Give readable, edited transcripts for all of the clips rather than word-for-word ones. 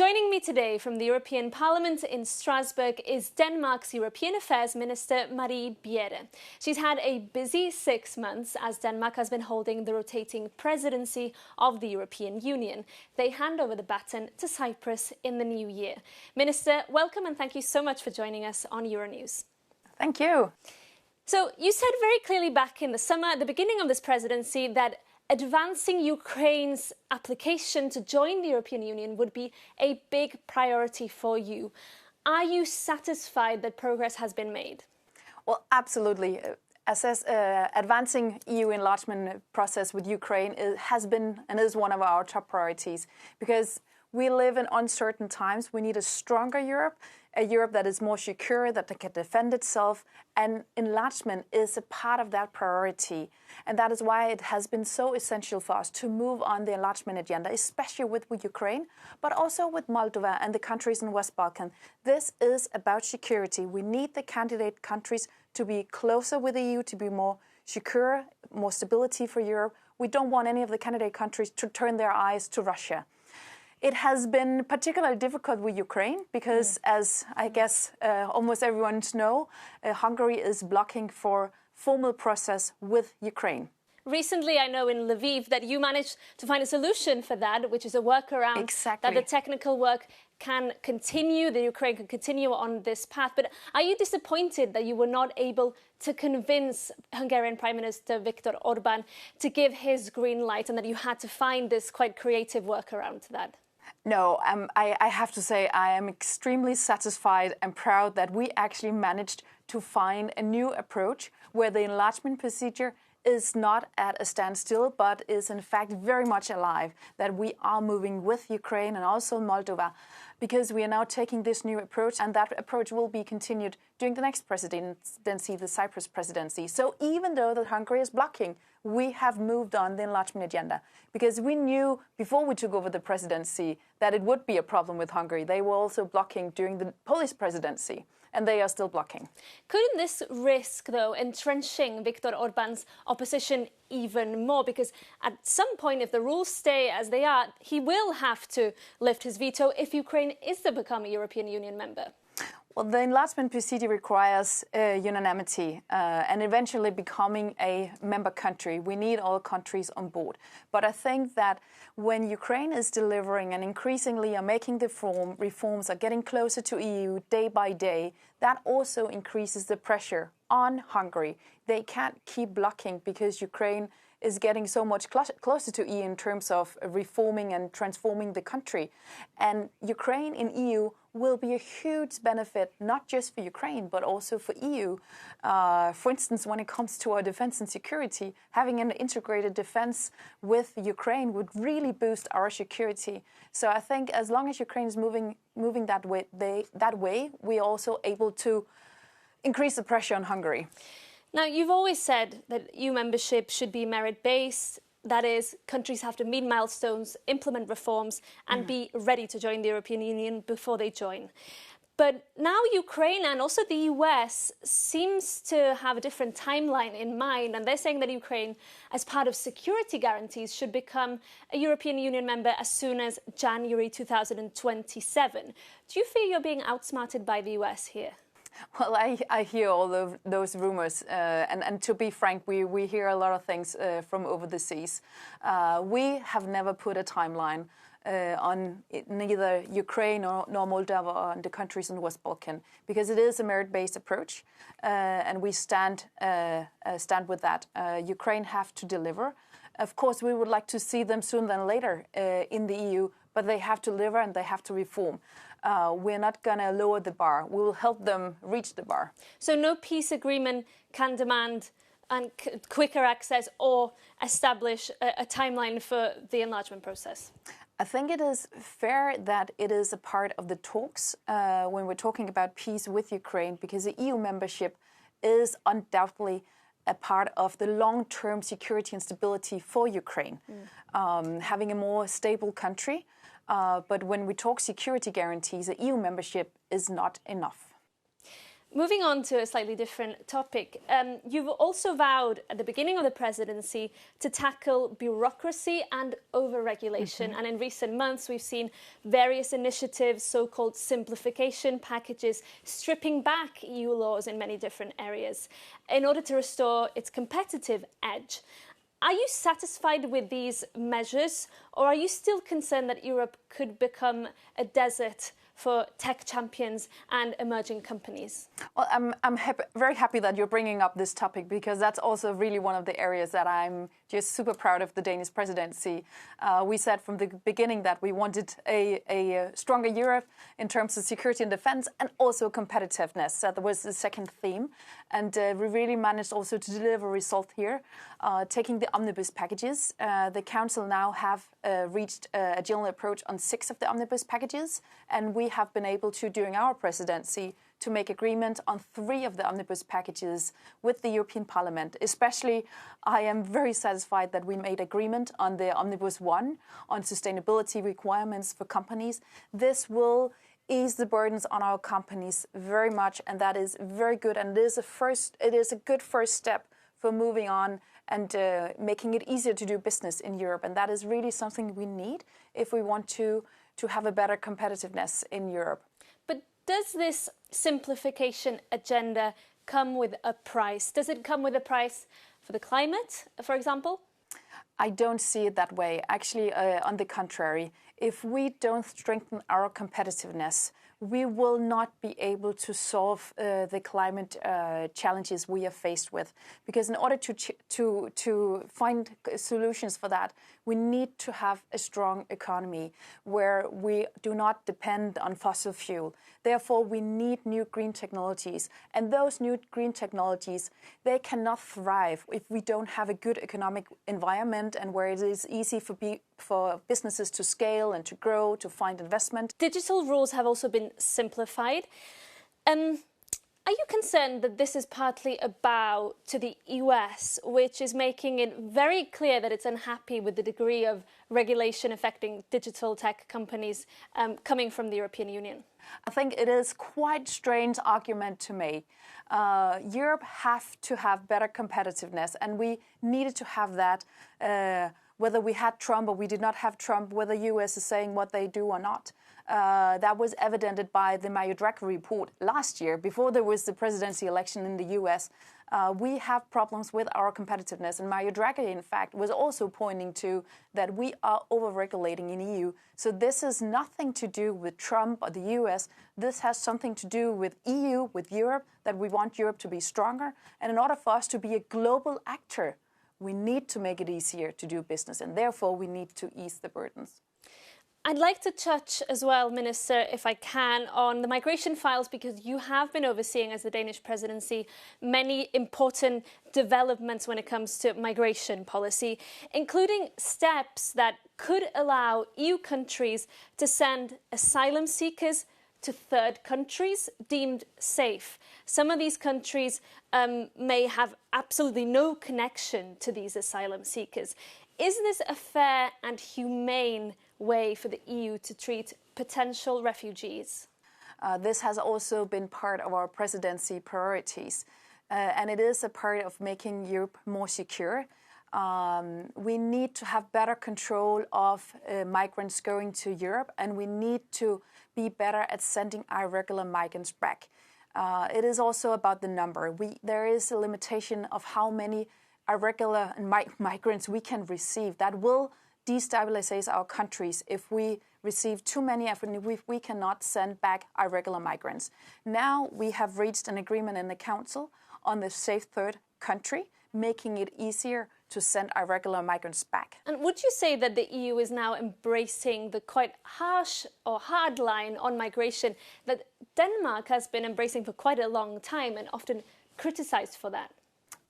Joining me today from the European Parliament in Strasbourg is Denmark's European Affairs Minister Marie Bjerre. She's had a busy 6 months as Denmark has been holding the rotating presidency of the European Union. They hand over the baton to Cyprus in the new year. Minister, welcome and thank you so much for joining us on Euronews. Thank you. So you said very clearly back in the summer, at the beginning of this presidency, that advancing Ukraine's application to join the European Union would be a big priority for you. Are you satisfied that progress has been made? Well, absolutely. Advancing EU enlargement process with Ukraine has been and is one of our top priorities because we live in uncertain times. We need a stronger Europe, a Europe that is more secure, that can defend itself, and enlargement is a part of that priority. And that is why it has been so essential for us to move on the enlargement agenda, especially with Ukraine, but also with Moldova and the countries in West Balkan. This is about security. We need the candidate countries to be closer with the EU, to be more secure, more stability for Europe. We don't want any of the candidate countries to turn their eyes to Russia. It has been particularly difficult with Ukraine because, as I guess almost everyone knows, Hungary is blocking for formal process with Ukraine. Recently, I know in Lviv that you managed to find a solution for that, which is a workaround that the technical work can continue, the Ukraine can continue on this path. But are you disappointed that you were not able to convince Hungarian Prime Minister Viktor Orbán to give his green light and that you had to find this quite creative workaround to that? No, I have to say I am extremely satisfied and proud that we actually managed to find a new approach where the enlargement procedure is not at a standstill, but is in fact very much alive, that we are moving with Ukraine and also Moldova, because we are now taking this new approach, and that approach will be continued during the next presidency, the Cyprus presidency. So even though that Hungary is blocking, we have moved on the enlargement agenda, because we knew before we took over the presidency that it would be a problem with Hungary. They were also blocking during the Polish presidency, and they are still blocking. Couldn't this risk, though, entrenching Viktor Orbán's opposition even more? Because at some point, if the rules stay as they are, he will have to lift his veto if Ukraine is to become a European Union member. Well, the enlargement procedure requires unanimity and eventually becoming a member country. We need all countries on board. But I think that when Ukraine is delivering and increasingly are making the reforms, are getting closer to EU day by day, that also increases the pressure on Hungary. They can't keep blocking because Ukraine is getting so much closer to EU in terms of reforming and transforming the country. And Ukraine in EU will be a huge benefit, not just for Ukraine, but also for EU. For instance, when it comes to our defense and security, having an integrated defense with Ukraine would really boost our security. So I think as long as Ukraine is moving that way, we are also able to increase the pressure on Hungary. Now, you've always said that EU membership should be merit-based. That is, countries have to meet milestones, implement reforms, and be ready to join the European Union before they join. But now Ukraine and also the US seems to have a different timeline in mind, and they're saying that Ukraine, as part of security guarantees, should become a European Union member as soon as January 2027. Do you feel you're being outsmarted by the US here? Well, I hear all of those rumors, and to be frank, we hear a lot of things from over the seas. We have never put a timeline on neither Ukraine nor Moldova or the countries in the West Balkan, because it is a merit-based approach, and we stand with that. Ukraine have to deliver. Of course, we would like to see them sooner than later in the EU, but they have to deliver and they have to reform. We're not going to lower the bar. We will help them reach the bar. So no peace agreement can demand quicker access or establish a timeline for the enlargement process? I think it is fair that it is a part of the talks when we're talking about peace with Ukraine, because the EU membership is undoubtedly a part of the long-term security and stability for Ukraine. Having a more stable country. But when we talk security guarantees, the EU membership is not enough. Moving on to a slightly different topic, you've also vowed at the beginning of the presidency to tackle bureaucracy and over-regulation. And in recent months, we've seen various initiatives, so-called simplification packages, stripping back EU laws in many different areas in order to restore its competitive edge. Are you satisfied with these measures, or are you still concerned that Europe could become a desert for tech champions and emerging companies? Well, I'm very happy that you're bringing up this topic, because that's also really one of the areas that I'm just super proud of the Danish presidency. We said from the beginning that we wanted a stronger Europe in terms of security and defense, and also competitiveness. That was the second theme. And we really managed also to deliver a result here, taking the omnibus packages. The Council now have reached a general approach on 6 of the omnibus packages, and we have been able to, during our presidency, to make agreement on 3 of the omnibus packages with the European Parliament. Especially, I am very satisfied that we made agreement on the Omnibus 1 on sustainability requirements for companies. This will ease the burdens on our companies very much, and that is very good. And it is a good first step for moving on and making it easier to do business in Europe. And that is really something we need if we want to have a better competitiveness in Europe. But does this simplification agenda come with a price? Does it come with a price for the climate, for example? I don't see it that way. Actually, on the contrary, if we don't strengthen our competitiveness, we will not be able to solve the climate challenges we are faced with. Because in order to find solutions for that, we need to have a strong economy where we do not depend on fossil fuel. Therefore, we need new green technologies. And those new green technologies, they cannot thrive if we don't have a good economic environment and where it is easy for businesses to scale and to grow, to find investment. Digital rules have also been simplified. Are you concerned that this is partly a bow to the US, which is making it very clear that it's unhappy with the degree of regulation affecting digital tech companies coming from the European Union? I think it is quite a strange argument to make. Europe have to have better competitiveness, and we needed to have that whether we had Trump or we did not have Trump, whether the US is saying what they do or not. That was evidenced by the Mario Draghi report last year, before there was the presidency election in the US. We have problems with our competitiveness, and Mario Draghi, in fact, was also pointing to that we are over-regulating in EU. So this has nothing to do with Trump or the US. This has something to do with EU, with Europe, that we want Europe to be stronger. And in order for us to be a global actor, we need to make it easier to do business, and therefore we need to ease the burdens. I'd like to touch as well, Minister, if I can, on the migration files, because you have been overseeing, as the Danish presidency, many important developments when it comes to migration policy, including steps that could allow EU countries to send asylum seekers to third countries deemed safe. Some of these countries may have absolutely no connection to these asylum seekers. Is this a fair and humane way for the EU to treat potential refugees? This has also been part of our presidency priorities, and it is a part of making Europe more secure. We need to have better control of migrants going to Europe, and we need to be better at sending irregular migrants back. It is also about the number. There is a limitation of how many irregular migrants we can receive. That will destabilize our countries if we receive too many, if we cannot send back irregular migrants. Now we have reached an agreement in the Council on the safe third country, making it easier to send irregular migrants back. And would you say that the EU is now embracing the quite harsh or hard line on migration that Denmark has been embracing for quite a long time and often criticized for that?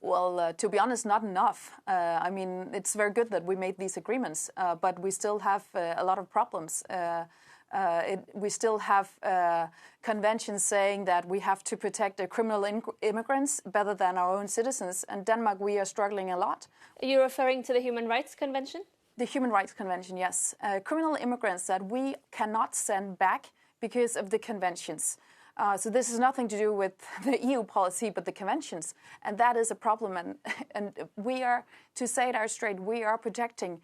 Well, to be honest, not enough. I mean, it's very good that we made these agreements, but we still have a lot of problems. We still have conventions saying that we have to protect the criminal immigrants better than our own citizens. And Denmark, we are struggling a lot. Are you referring to the Human Rights Convention? The Human Rights Convention, yes. Criminal immigrants that we cannot send back because of the conventions. So this has nothing to do with the EU policy, but the conventions. And that is a problem. And we are, to say it out straight, we are protecting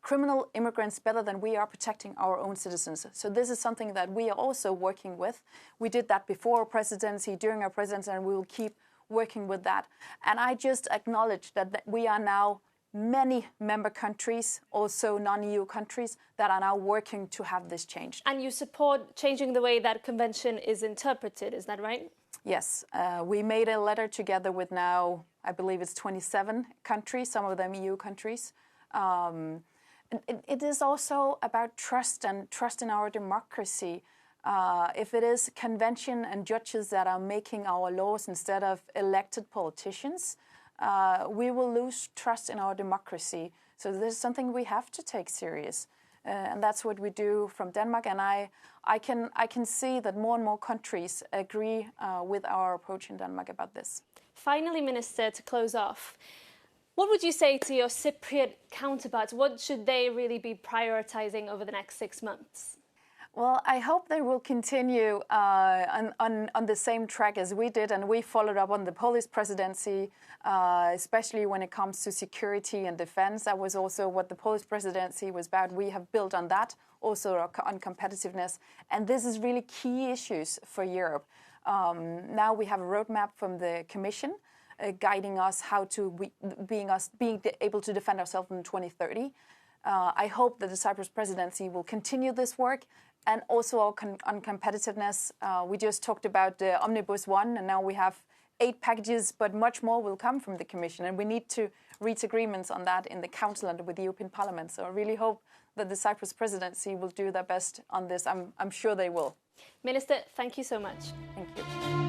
criminal immigrants better than we are protecting our own citizens. So this is something that we are also working with. We did that before our presidency, during our presidency, and we will keep working with that. And I just acknowledge that we are now many member countries, also non-EU countries, that are now working to have this changed. And you support changing the way that convention is interpreted, is that right? Yes. We made a letter together with now, I believe it's 27 countries, some of them EU countries. It is also about trust and trust in our democracy. If it is convention and judges that are making our laws instead of elected politicians, we will lose trust in our democracy. So this is something we have to take serious. And that's what we do from Denmark. And I can see that more and more countries agree with our approach in Denmark about this. Finally, Minister, to close off, what would you say to your Cypriot counterparts? What should they really be prioritizing over the next 6 months? Well, I hope they will continue on the same track as we did, and we followed up on the Polish presidency, especially when it comes to security and defense. That was also what the Polish presidency was about. We have built on that, also on competitiveness, and this is really key issues for Europe. Now we have a roadmap from the Commission guiding us how to being able to defend ourselves in 2030. I hope that the Cyprus presidency will continue this work, and also on competitiveness. We just talked about the Omnibus 1, and now we have 8 packages, but much more will come from the Commission, and we need to reach agreements on that in the Council and with the European Parliament. So I really hope that the Cyprus presidency will do their best on this. I'm sure they will. Minister, thank you so much. Thank you.